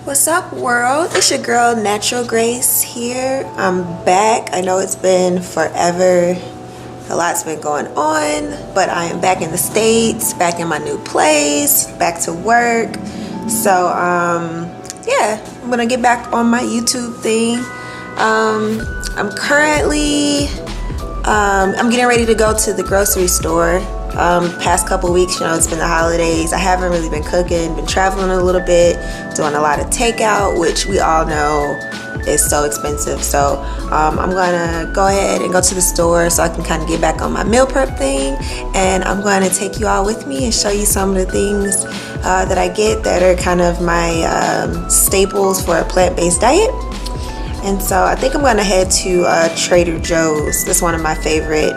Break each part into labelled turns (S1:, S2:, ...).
S1: What's up, world? It's your girl Natural Grace here. I'm back. I know it's been forever. A lot's been going on, but I am back in the States, back in my new place, back to work. So yeah, I'm gonna get back on my YouTube thing. I'm currently I'm getting ready to go to the grocery store. Past couple weeks, it's been the holidays. I haven't really been cooking, been traveling a little bit, doing a lot of takeout, which we all know is so expensive. So I'm gonna go ahead and go to the store so I can kind of get back on my meal prep thing, and I'm going to take you all with me and show you some of the things that I get that are kind of my staples for a plant-based diet. And so I think I'm gonna head to Trader Joe's. That's one of my favorite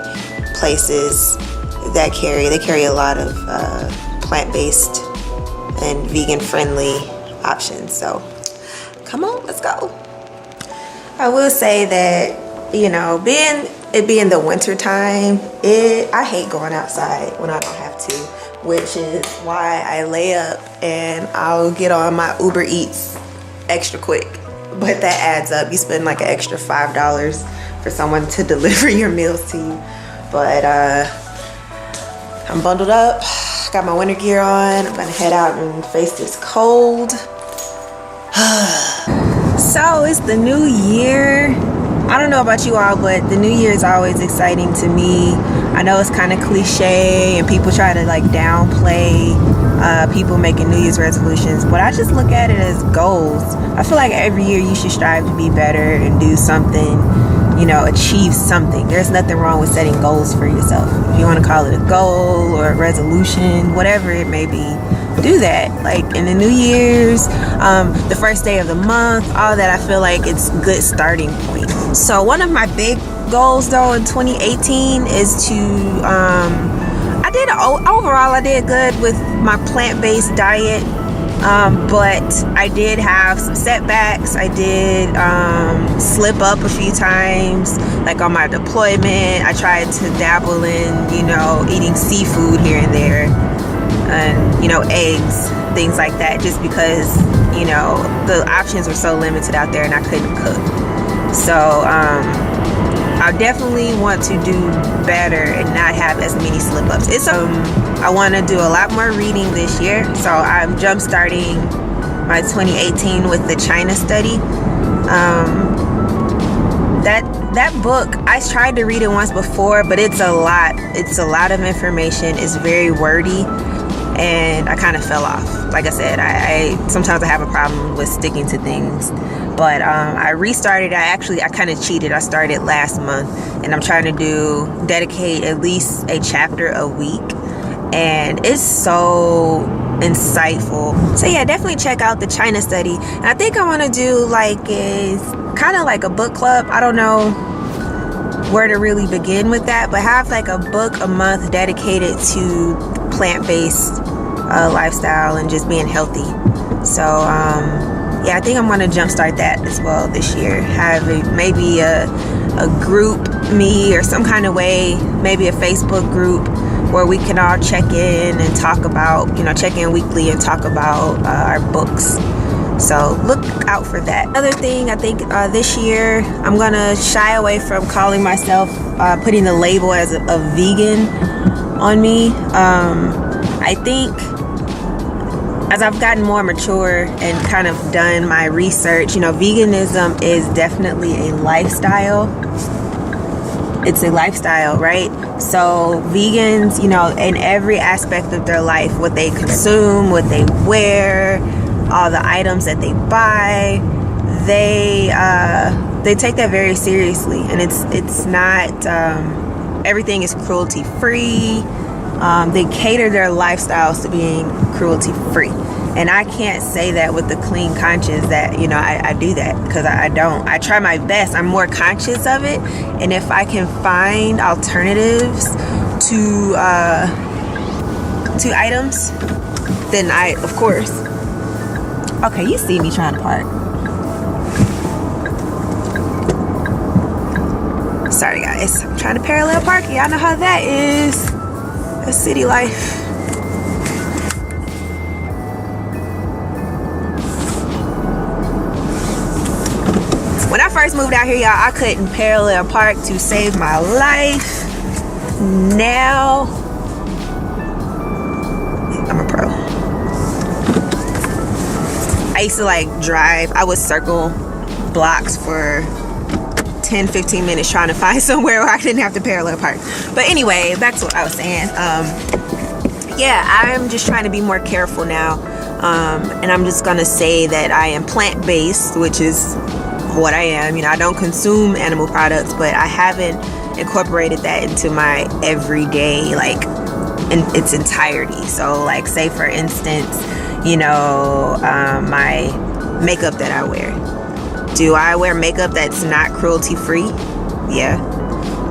S1: places that they carry a lot of plant-based and vegan-friendly options. So come on, let's go. I will say that, being the winter time, I hate going outside when I don't have to, which is why I lay up and I'll get on my Uber Eats extra quick. But that adds up. You spend like an extra $5 for someone to deliver your meals to you. But I'm bundled up, got my winter gear on. I'm gonna head out and face this cold. So it's the new year. I don't know about you all, but the new year is always exciting to me. I know it's kind of cliche and people try to like downplay people making New Year's resolutions, but I just look at it as goals. I feel like every year you should strive to be better and do something, achieve something. There's nothing wrong with setting goals for yourself. If you want to call it a goal or a resolution, whatever it may be, do that. Like in the New Year's, the first day of the month, all that, I feel like it's a good starting point. So one of my big goals though in 2018 is to, I did good with my plant-based diet. But I did have some setbacks. I did slip up a few times, like on my deployment. I tried to dabble in, eating seafood here and there, and eggs, things like that, just because the options were so limited out there and I couldn't cook. So I definitely want to do better and not have as many slip-ups. I want to do a lot more reading this year, so I'm jump starting my 2018 with the China study. That book, I tried to read it once before, but it's a lot of information. It's very wordy, and I kind of fell off. Like I said, I sometimes I have a problem with sticking to things. But I restarted. I kind of cheated. I started last month, and I'm trying to dedicate at least a chapter a week, and it's so insightful. So yeah, definitely check out the China study. And I think I want to do kind of like a book club. I don't know where to really begin with that, but have like a book a month dedicated to plant-based lifestyle and just being healthy. So yeah, I think I'm going to jumpstart that as well this year. Have maybe a group me or some kind of way, maybe a Facebook group where we can all check in and talk about, check in weekly and talk about our books. So look out for that. Another thing, I think this year I'm going to shy away from calling myself, putting the label as a vegan on me. I think as I've gotten more mature and kind of done my research, veganism is definitely a lifestyle. It's a lifestyle, right? So vegans, in every aspect of their life, what they consume, what they wear, all the items that they buy, they take that very seriously. And it's not, everything is cruelty free. They cater their lifestyles to being cruelty free. And I can't say that with a clean conscience that, I do that, because I don't. I try my best. I'm more conscious of it. And if I can find alternatives to items, then of course. Okay, you see me trying to park. Sorry guys, I'm trying to parallel park. Y'all know how that is. That's city life. first moved out here, y'all, I couldn't parallel park to save my life. Now I'm a pro. I used to like drive, I would circle blocks for 10-15 minutes trying to find somewhere where I didn't have to parallel park. But anyway, back to what I was saying. Yeah, I'm just trying to be more careful now, and I'm just gonna say that I am plant-based, which is what I am. You know, I don't consume animal products, but I haven't incorporated that into my everyday, like, in its entirety. So like, say for instance, you know, my makeup that I wear. Do I wear makeup that's not cruelty free? Yeah.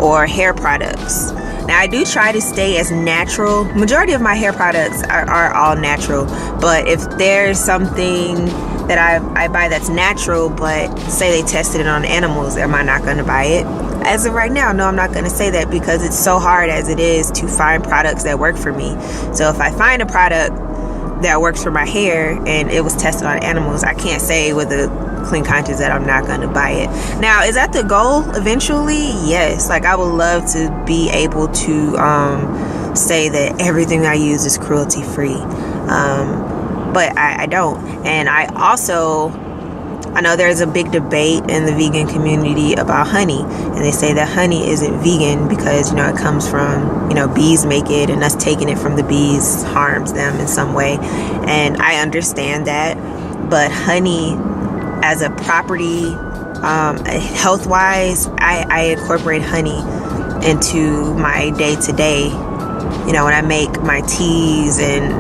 S1: Or hair products. Now I do try to stay as natural. Majority of my hair products are all natural, but if there's something that I buy that's natural, but say they tested it on animals, am I not going to buy it? As of right now, no, I'm not going to say that, because it's so hard as it is to find products that work for me. So if I find a product that works for my hair and it was tested on animals, I can't say with a clean conscience that I'm not going to buy it. Now, is that the goal eventually? Yes. Like, I would love to be able to say that everything I use is cruelty free, but I don't. And I know there's a big debate in the vegan community about honey, and they say that honey isn't vegan because, you know, it comes from, you know, bees make it, and us taking it from the bees harms them in some way. And I understand that, but honey as a property, health wise, I incorporate honey into my day-to-day. You know, when I make my teas, and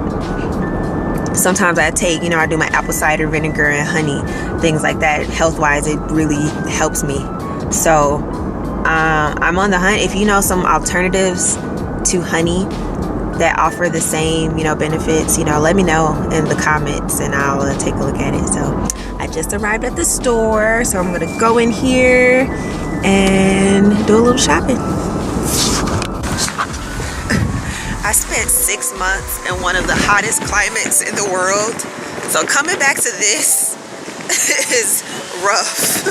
S1: sometimes I take, you know, I do my apple cider vinegar and honey, things like that. Health wise, it really helps me. So I'm on the hunt. If you know some alternatives to honey that offer the same, you know, benefits, you know, let me know in the comments and I'll take a look at it. So I just arrived at the store, so I'm gonna go in here and do a little shopping. I spent 6 months in one of the hottest climates in the world, so coming back to this is rough.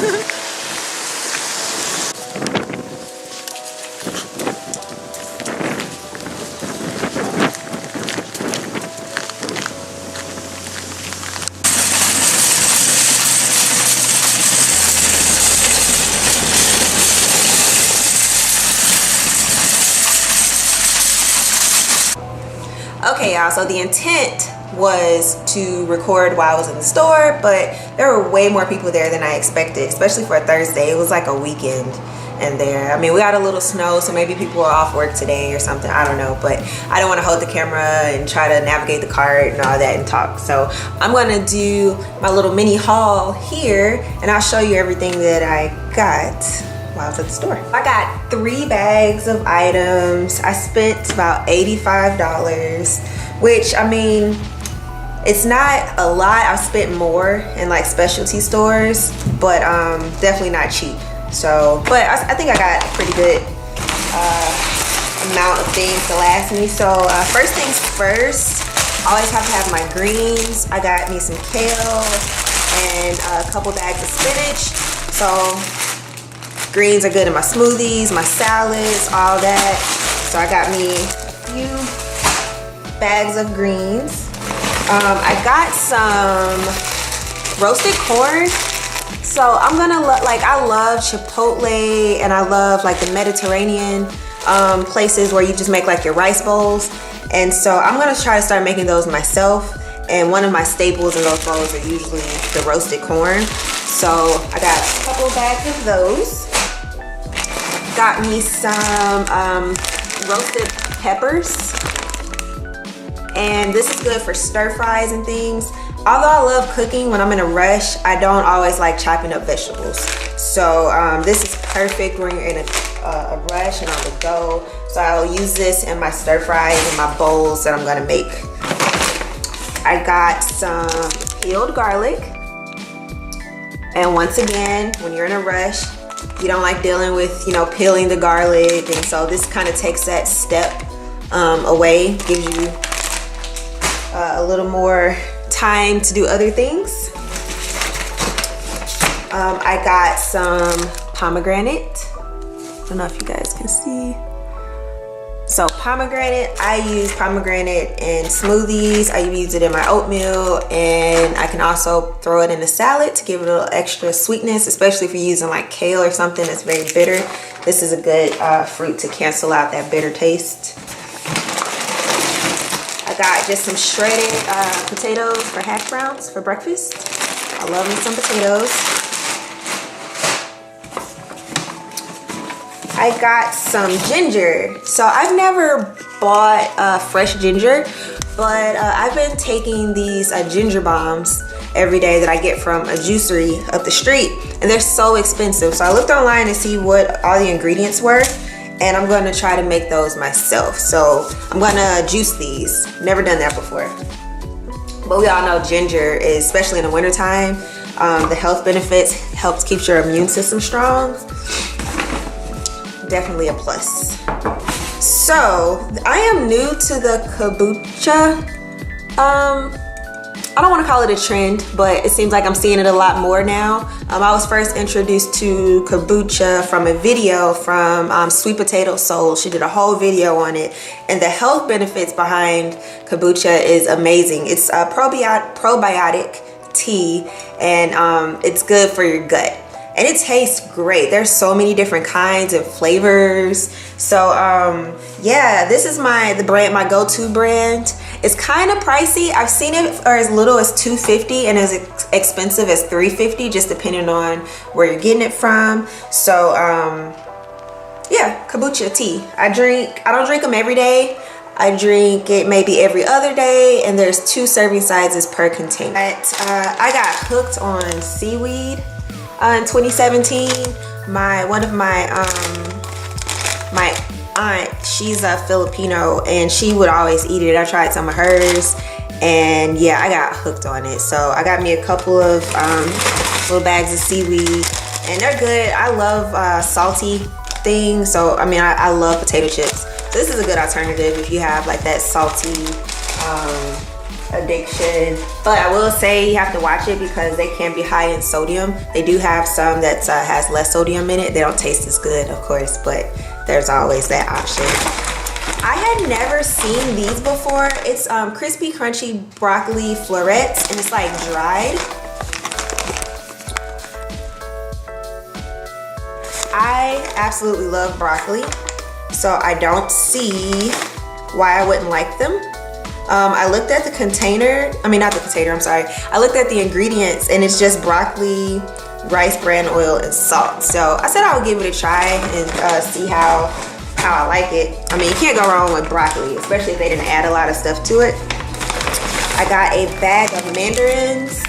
S1: Okay, y'all, so the intent was to record while I was in the store, but there were way more people there than I expected, especially for a Thursday. It was like a weekend in there. I mean, we got a little snow, so maybe people are off work today or something, I don't know, but I don't want to hold the camera and try to navigate the cart and all that and talk. So I'm gonna do my little mini haul here, and I'll show you everything that I got while I was at the store. I got 3 bags of items. I spent about $85, which, I mean, it's not a lot. I've spent more in like specialty stores, but definitely not cheap. So, but I think I got a pretty good amount of things to last me. So first things first, I always have to have my greens. I got me some kale and a couple bags of spinach. So greens are good in my smoothies, my salads, all that. So I got me a few bags of greens. I got some roasted corn. So I'm gonna I love Chipotle, and I love like the Mediterranean places where you just make like your rice bowls. And so I'm gonna try to start making those myself. And one of my staples in those bowls are usually the roasted corn. So I got a couple bags of those. Got me some roasted peppers, and this is good for stir fries and things. Although I love cooking, when I'm in a rush, I don't always like chopping up vegetables. So this is perfect when you're in a rush and on the go. So I'll use this in my stir fries and my bowls that I'm gonna make. I got some peeled garlic, and once again, when you're in a rush, you don't like dealing with, you know, peeling the garlic, and so this kind of takes that step away, gives you a little more time to do other things. I got some pomegranate. I don't know if you guys can see. So pomegranate, I use pomegranate in smoothies. I use it in my oatmeal, and I can also throw it in a salad to give it a little extra sweetness, especially if you're using like kale or something that's very bitter. This is a good fruit to cancel out that bitter taste. I got just some shredded potatoes for hash browns for breakfast. I love me some potatoes. I got some ginger. So I've never bought fresh ginger, but I've been taking these ginger bombs every day that I get from a juicery up the street, and they're so expensive. So I looked online to see what all the ingredients were, and I'm going to try to make those myself. So I'm going to juice these. Never done that before. But we all know ginger is, especially in the wintertime, the health benefits, helps keep your immune system strong. Definitely a plus. So I am new to the kombucha. I don't want to call it a trend, but it seems like I'm seeing it a lot more now. I was first introduced to kombucha from a video from Sweet Potato Soul. She did a whole video on it, and the health benefits behind kombucha is amazing. It's a probiotic tea, and it's good for your gut. And it tastes great. There's so many different kinds and flavors. So yeah, this is my go-to brand. It's kind of pricey. I've seen it for as little as $2.50 and as expensive as $3.50, just depending on where you're getting it from. So yeah, kombucha tea. I don't drink them every day. I drink it maybe every other day, and there's 2 serving sizes per container. I got hooked on seaweed. In 2017, one of my aunt, she's a Filipino, and she would always eat it. I tried some of hers, and yeah, I got hooked on it. So I got me a couple of little bags of seaweed, and they're good. I love salty things, so I mean, I love potato chips. So this is a good alternative if you have like that salty addiction. But I will say you have to watch it because they can be high in sodium. They do have some that has less sodium in it. They don't taste as good, of course, but there's always that option. I had never seen these before. It's crispy crunchy broccoli florets, and it's like dried. I absolutely love broccoli, so I don't see why I wouldn't like them. I looked at the container, I looked at the ingredients, and it's just broccoli, rice bran oil, and salt. So I said I would give it a try and see how I like it. I mean, you can't go wrong with broccoli, especially if they didn't add a lot of stuff to it. I got a bag of mandarins.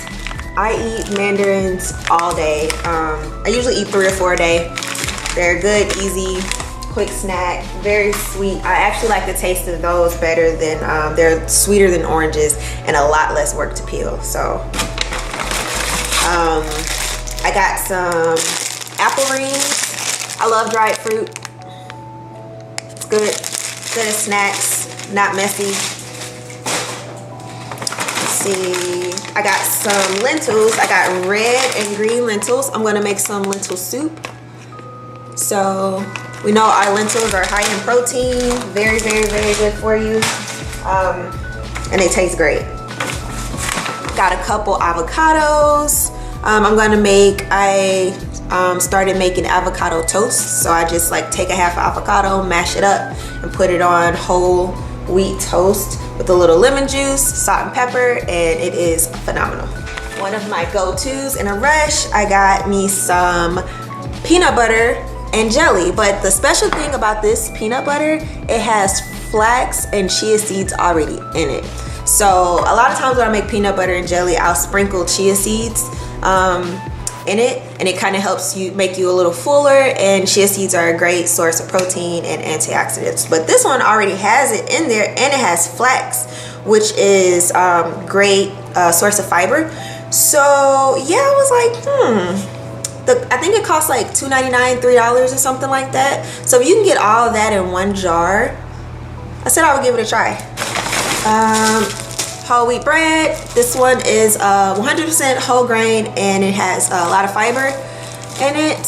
S1: I eat mandarins all day. I usually eat 3 or 4 a day. They're good, easy, quick snack, very sweet. I actually like the taste of those better than they're sweeter than oranges and a lot less work to peel. So I got some apple rings. I love dried fruit. It's good as snacks, not messy. Let's see, I got some lentils. I got red and green lentils. I'm gonna make some lentil soup. So we know our lentils are high in protein, very, very, very good for you, and they taste great. Got a couple avocados. I started making avocado toast. So I just like take a half avocado, mash it up, and put it on whole wheat toast with a little lemon juice, salt and pepper, and it is phenomenal. One of my go-tos in a rush, I got me some peanut butter and jelly. But the special thing about this peanut butter, it has flax and chia seeds already in it. So a lot of times when I make peanut butter and jelly, I'll sprinkle chia seeds in it, and it kind of helps you make you a little fuller, and chia seeds are a great source of protein and antioxidants. But this one already has it in there, and it has flax, which is great source of fiber. So yeah, I was like, I think it costs like $2.99, $3 or something like that. So if you can get all of that in one jar, I said I would give it a try. whole wheat bread. This one is 100% whole grain, and it has a lot of fiber in it.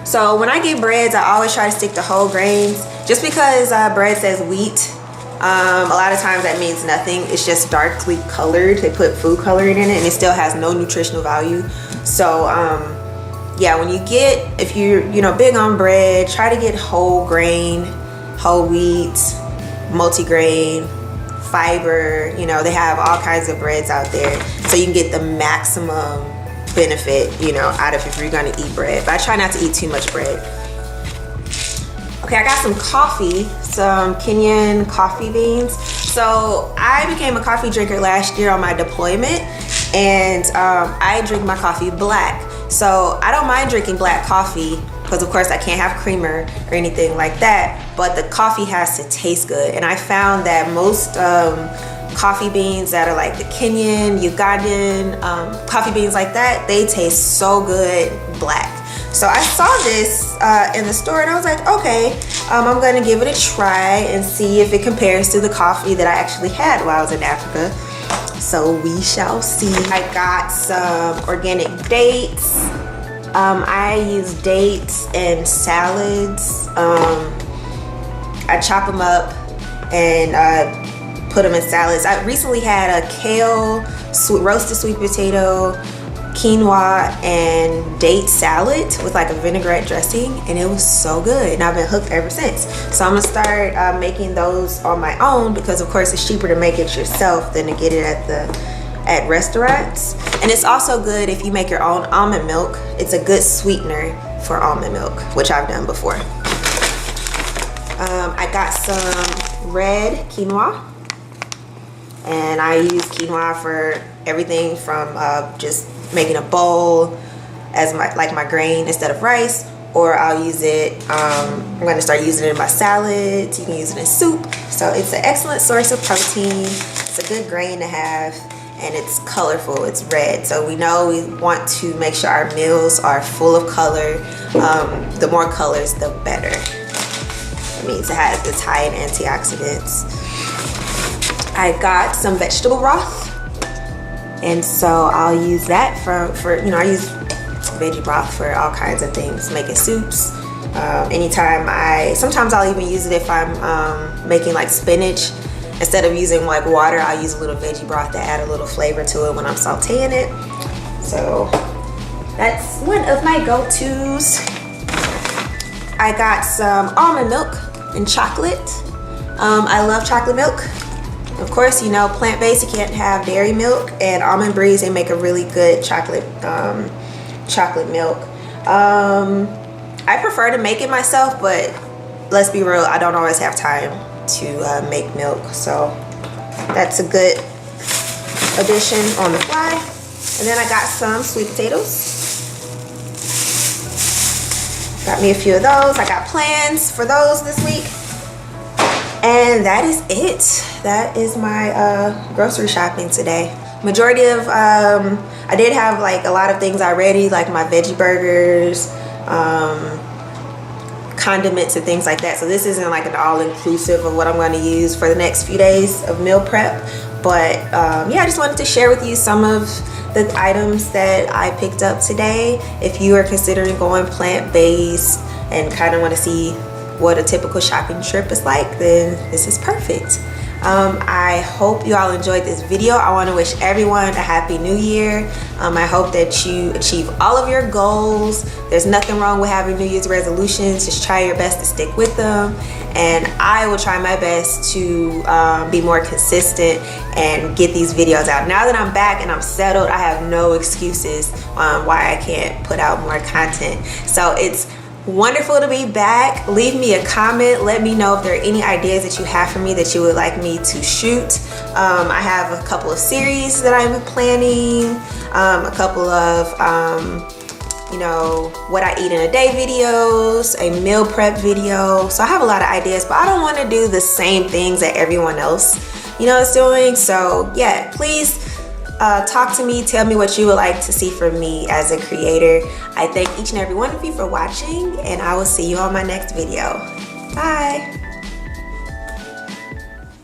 S1: So when I get breads, I always try to stick to whole grains. Just because bread says wheat, a lot of times that means nothing. It's just darkly colored. They put food coloring in it, and it still has no nutritional value. So yeah, when you get, if you're big on bread, try to get whole grain, whole wheat, multigrain, fiber. They have all kinds of breads out there, so you can get the maximum benefit out of if you're gonna eat bread. But I try not to eat too much bread. Okay, I got some coffee, some Kenyan coffee beans. So I became a coffee drinker last year on my deployment, and I drink my coffee black. So I don't mind drinking black coffee because of course I can't have creamer or anything like that, but the coffee has to taste good. And I found that most coffee beans that are like the Kenyan, Ugandan coffee beans like that, they taste so good black. So I saw this in the store, and I was like, okay, I'm gonna give it a try and see if it compares to the coffee that I actually had while I was in Africa. So we shall see. I got some organic dates. I use dates in salads. I chop them up and put them in salads. I recently had a kale, roasted sweet potato, quinoa, and date salad with like a vinaigrette dressing, and it was so good, and I've been hooked ever since. So I'm gonna start making those on my own, because of course it's cheaper to make it yourself than to get it at restaurants. And it's also good if you make your own almond milk. It's a good sweetener for almond milk, which I've done before. I got some red quinoa, and I use quinoa for everything from just making a bowl as my grain instead of rice, or I'll use it, I'm going to start using it in my salads. You can use it in soup. So it's an excellent source of protein. It's a good grain to have, and it's colorful. It's red, so we know we want to make sure our meals are full of color. The more colors, the better. It means it's high in antioxidants. I got some vegetable broth, and so I'll use that for I use veggie broth for all kinds of things, making soups. Sometimes I'll even use it if I'm making like spinach. Instead of using like water, I'll use a little veggie broth to add a little flavor to it when I'm sauteing it. So that's one of my go-tos. I got some almond milk and chocolate. I love chocolate milk. Of course, plant-based, you can't have dairy milk, and Almond Breeze, they make a really good chocolate milk. I prefer to make it myself, but let's be real, I don't always have time to make milk, so that's a good addition on the fly. And then I got some sweet potatoes. Got me a few of those. I got plans for those this week. And that is it. That is my grocery shopping today. Majority of, I did have like a lot of things already, like my veggie burgers, condiments and things like that. So this isn't like an all-inclusive of what I'm going to use for the next few days of meal prep. But yeah, I just wanted to share with you some of the items that I picked up today. If you are considering going plant-based and kind of want to see what a typical shopping trip is like, then this is perfect. I hope you all enjoyed this video. I want to wish everyone a happy new year. I hope that you achieve all of your goals. There's nothing wrong with having New Year's resolutions. Just try your best to stick with them, and I will try my best to be more consistent and get these videos out. Now that I'm back and I'm settled, I have no excuses why I can't put out more content. So it's wonderful to be back. Leave me a comment. Let me know if there are any ideas that you have for me that you would like me to shoot. I have a couple of series that I'm planning, a couple of what I eat in a day videos, a meal prep video. So I have a lot of ideas, but I don't want to do the same things that everyone else is doing. So yeah, please talk to me, tell me what you would like to see from me as a creator. I thank each and every one of you for watching, and I will see you on my next video. Bye.